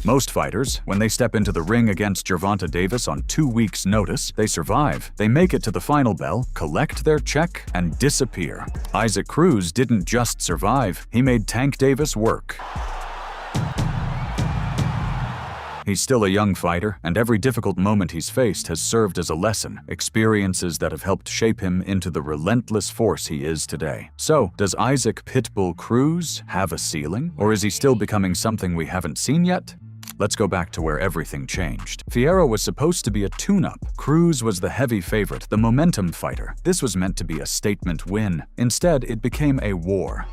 Most fighters, when they step into the ring against Gervonta Davis on 2 weeks' notice, they survive. They make it to the final bell, collect their check, and disappear. Isaac Cruz didn't just survive, he made Tank Davis work. He's still a young fighter, and every difficult moment he's faced has served as a lesson, experiences that have helped shape him into the relentless force he is today. So, does Isaac Pitbull Cruz have a ceiling, or is he still becoming something we haven't seen yet? Let's go back to where everything changed. Fierro was supposed to be a tune-up. Cruz was the heavy favorite, the momentum fighter. This was meant to be a statement win. Instead, it became a war.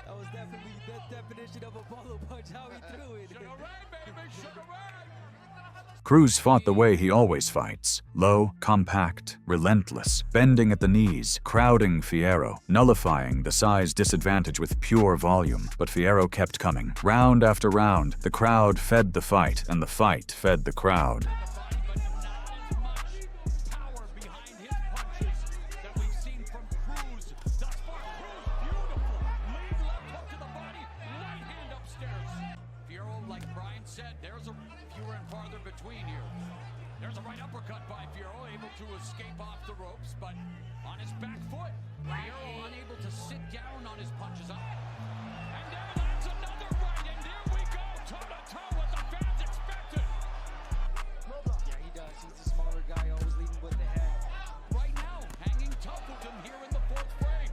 That was definitely the definition of a polo punch, how he threw it. Sugar Ray, baby, Sugar Ray! Cruz fought the way he always fights. Low, compact, relentless, bending at the knees, crowding Fierro, nullifying the size disadvantage with pure volume. But Fierro kept coming. Round after round, the crowd fed the fight, and the fight fed the crowd. There's a right uppercut by Fierro, able to escape off the ropes, but on his back foot. Fierro unable to sit down on his punches. And there, that's another right, and here we go, toe-to-toe what the fans expected. Yeah, he does. He's a smaller guy, always leading with the head. Right now, hanging tough with him here in the fourth frame.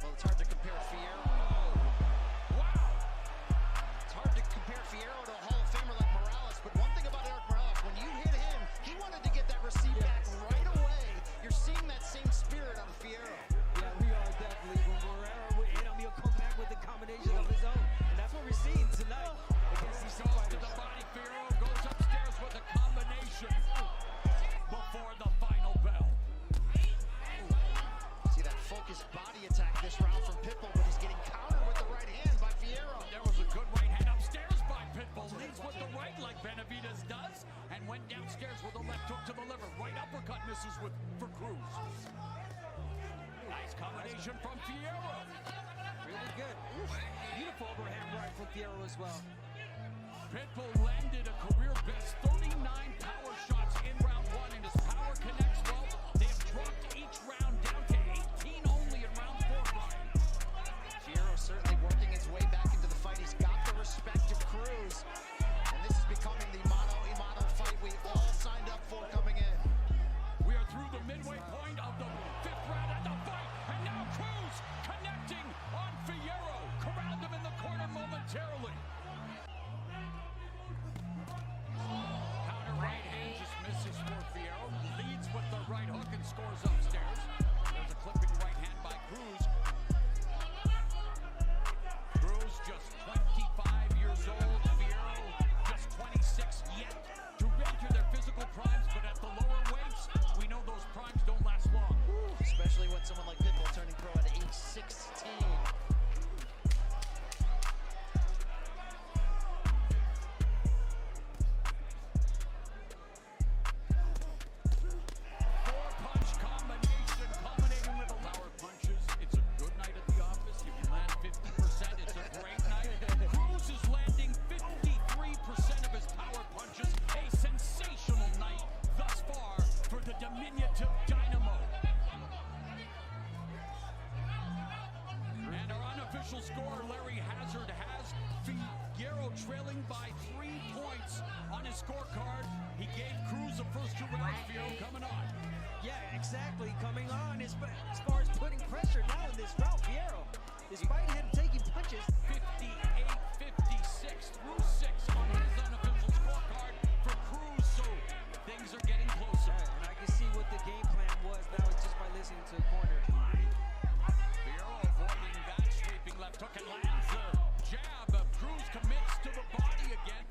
Well, it's hard to compare Fierro. Wow. It's hard to compare Fierro to a Hall of Famer like Morales, but one thing about Eric Morales, when you hit him, he wanted to get that receipt back right away. You're seeing that same spirit on Fierro. Yeah, we are definitely. When Morales would hit him, he'll come back with a combination of his own. And that's what we're seeing tonight against these two Goes fighters. to the body, Fierro goes upstairs with a combination before the final bell. See that focused body attack this round from Pitbull, but he's getting countered with the right hand by Fierro. There was a good right hand upstairs by Pitbull. Leads with the right like Benavidez does, and went downstairs with a left hook to the liver. Right uppercut misses for Cruz. Nice combination from Fierro. Really good. Beautiful overhand right from Fierro as well. Pitbull landed a career-best 39 power shots in round one, and his power connects well. They have dropped each round down to 18 only in round four. Fierro certainly working his way back into the fight. He's got the respect of Cruz. And this is becoming the mano-a-mano fight we all signed up for coming in. We are through the midway point of the fifth round of the fight, and now Cruz connecting on Fierro. Corralled him in the corner momentarily. Counter right hand just misses for Fierro. Leads with the right hook and scores upstairs. There's a clipping right hand by Cruz. Cruz just 25 years old. Fierro just 26 yet to enter their physical primes, but at the lower weights, we know those primes don't last long. Especially when someone like Pitbull turning pro at age 16. Four-punch combination culminating with power punches. It's a good night at the office. If you land 50%, it's a great night. Cruz is landing 53% of his power punches. A sensational night thus far for the diminutive Dynamo. And our unofficial scorer, Larry Hazard, has Fierro trailing by 3 points on his scorecard. He gave Cruz the first 2 rounds. Fierro coming on. Yeah, exactly. Coming on as far as putting pressure now in this round, Fierro. Despite him taking punches, 58-56 through 6 on his unofficial scorecard for Cruz. So things are getting closer. and I can see what the game plan was now just by listening to the corner. Fierro avoiding that sweeping left hook and lands the jab. Cruz commits to the body again.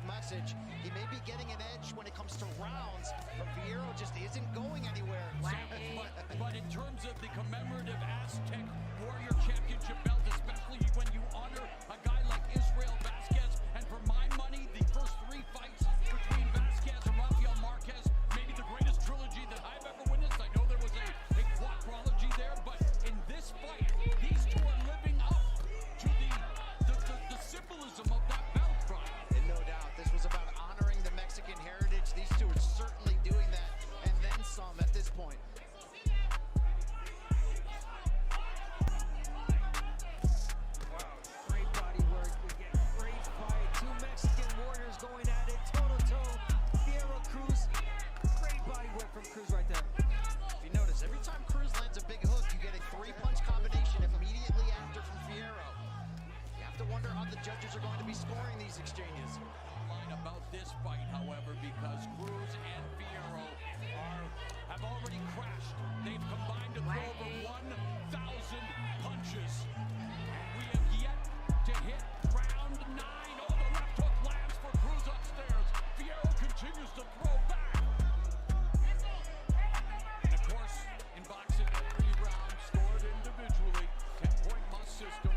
message. He may be getting an edge when it comes to rounds, but Fierro just isn't going anywhere. But in terms of the commemorative Aztec Warrior Championship belt, especially when you honor a guy like Israel Vasquez, and for my money, the first 3 fights between Vasquez and Rafael Marquez, maybe the greatest trilogy that I've ever witnessed. I know there was a quadrology there, but in this fight, these two are living up to the symbolism of that belt, Brian. And no doubt, this was about honoring the Mexican heritage. These two are certainly doing that, and then some at this point. Great body work. We get great fight. Two Mexican warriors going at it, toe-to-toe. Fierro, Cruz. Great body work from Cruz right there. If you notice, every time Cruz lands a big hook, you get a 3-punch combination immediately after from Fierro. You have to wonder how the judges are going to be scoring these exchanges. Line about this fight, however, because Cruz and Fierro have already crashed. They've combined to throw over 1,000 punches. And we have yet to hit round 9. Oh, the left hook lands for Cruz upstairs. Fierro continues to throw back. And of course, in boxing, every round scored individually. 10-point must system.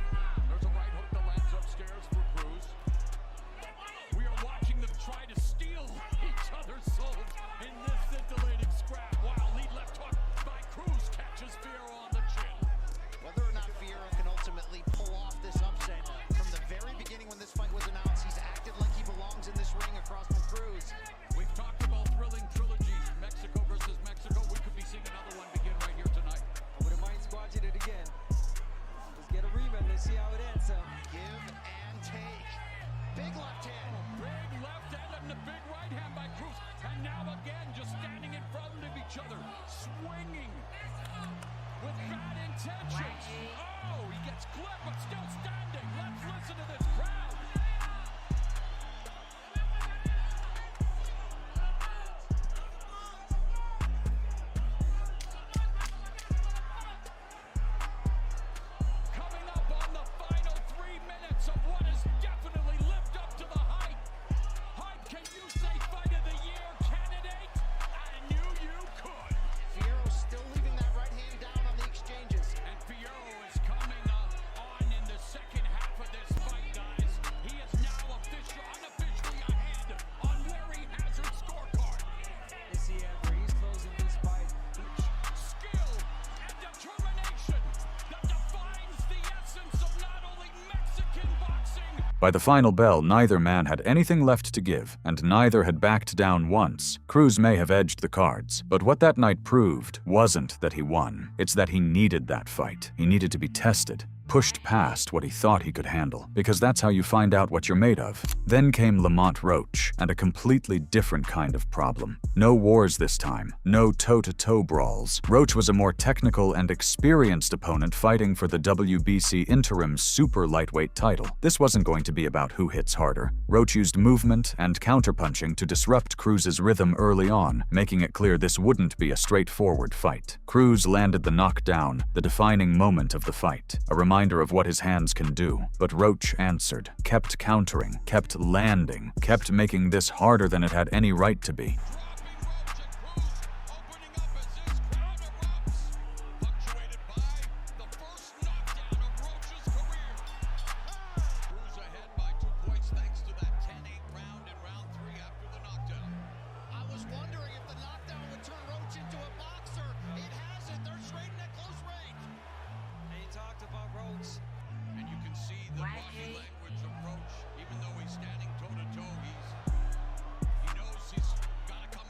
There's a right hook that lands upstairs for Cruz. We are watching them try to steal each other's souls in this scintillating scrap. Wow, lead left hook by Cruz catches Fierro on the chin. Whether or not Fierro can ultimately pull off this upset, from the very beginning when this fight was announced, he's acted like he belongs in this ring across from Cruz. We've talked about thrilling trilogies, Mexico versus Mexico. We could be seeing another one begin right here tonight. I wouldn't mind squashing it again. Let's get a rematch. Let's see how it ends up. Give and take. Big left hand. Big left hand and the big right hand by Cruz. And now again, just standing in front of each other, swinging with bad intentions. Oh, he gets clipped, but still standing. Let's listen to this crowd. Coming up on the final 3 minutes of what has definitely lived up to the hype. Hype, can you say fight of the year candidate? I knew you could. Fierro still leaving that right hand down on the exchanges. And Fierro is coming on in the second half of this fight, guys. He is now unofficially ahead on Larry Hazard's scorecard. Is he ever? He's closing this fight. Skill and determination that defines the essence of not only Mexican boxing. By the final bell, neither man had anything left to give, and neither had backed down once. Cruz may have edged the cards, but what that night proved wasn't that he won. It's that he needed that fight. He needed to be tested, pushed past what he thought he could handle, because that's how you find out what you're made of. Then came Lamont Roach, and a completely different kind of problem. No wars this time, no toe-to-toe brawls. Roach was a more technical and experienced opponent fighting for the WBC interim super lightweight title. This wasn't going to be about who hits harder. Roach used movement and counterpunching to disrupt Cruz's rhythm early on, making it clear this wouldn't be a straightforward fight. Cruz landed the knockdown, the defining moment of the fight, a reminder of what his hands can do. But Roach answered, kept countering, kept landing, kept making this harder than it had any right to be. I was wondering if the knockdown would turn Roach into a boxer. It hasn't. They're straight in at close range. They talked about Roach. And you can see the body language of Roach, even though he's standing toe-to-toe, he knows he's got to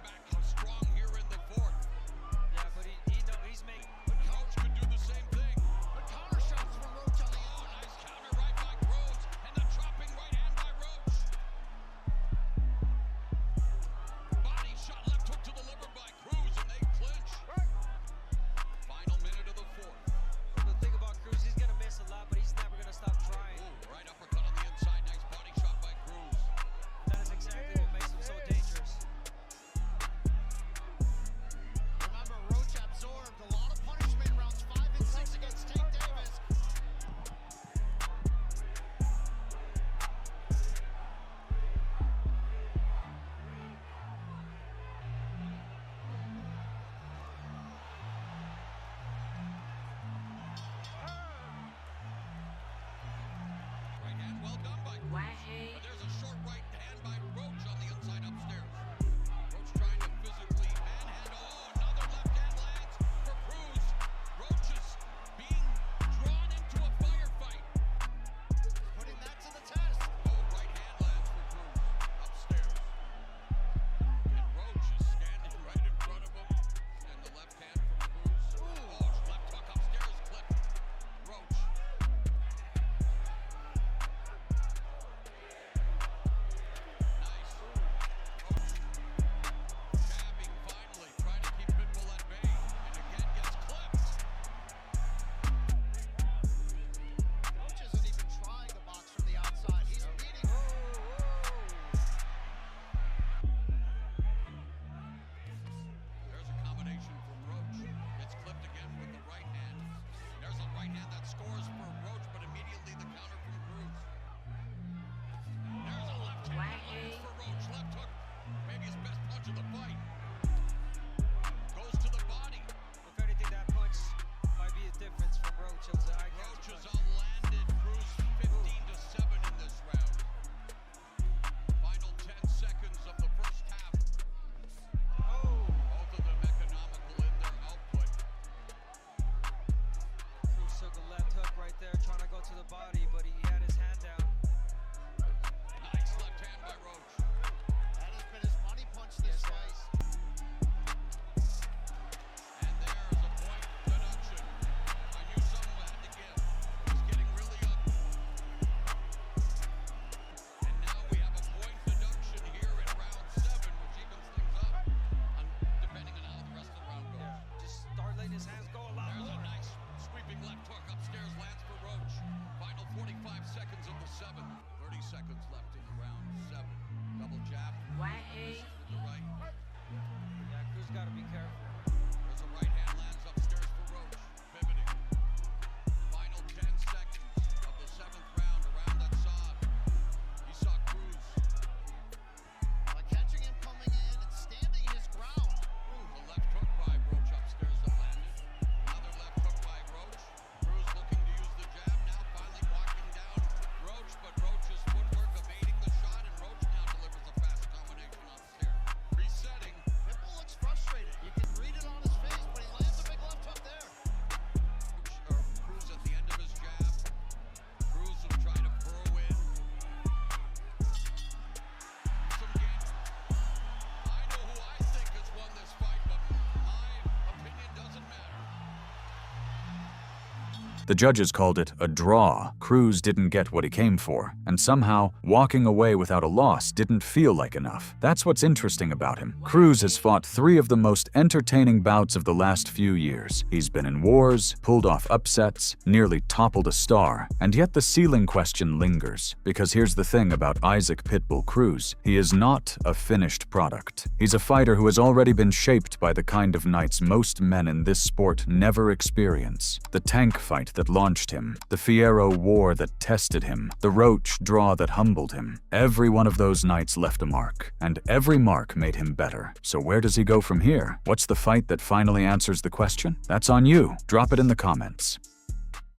The judges called it a draw. Cruz didn't get what he came for, and somehow, walking away without a loss didn't feel like enough. That's what's interesting about him. Cruz has fought 3 of the most entertaining bouts of the last few years. He's been in wars, pulled off upsets, nearly toppled a star, and yet the ceiling question lingers. Because here's the thing about Isaac Pitbull Cruz. He is not a finished product. He's a fighter who has already been shaped by the kind of nights most men in this sport never experience. The tank fight that launched him, the Fierro war that tested him, the Roach draw that humbled him. Every one of those nights left a mark, and every mark made him better. So where does he go from here? What's the fight that finally answers the question? That's on you. Drop it in the comments.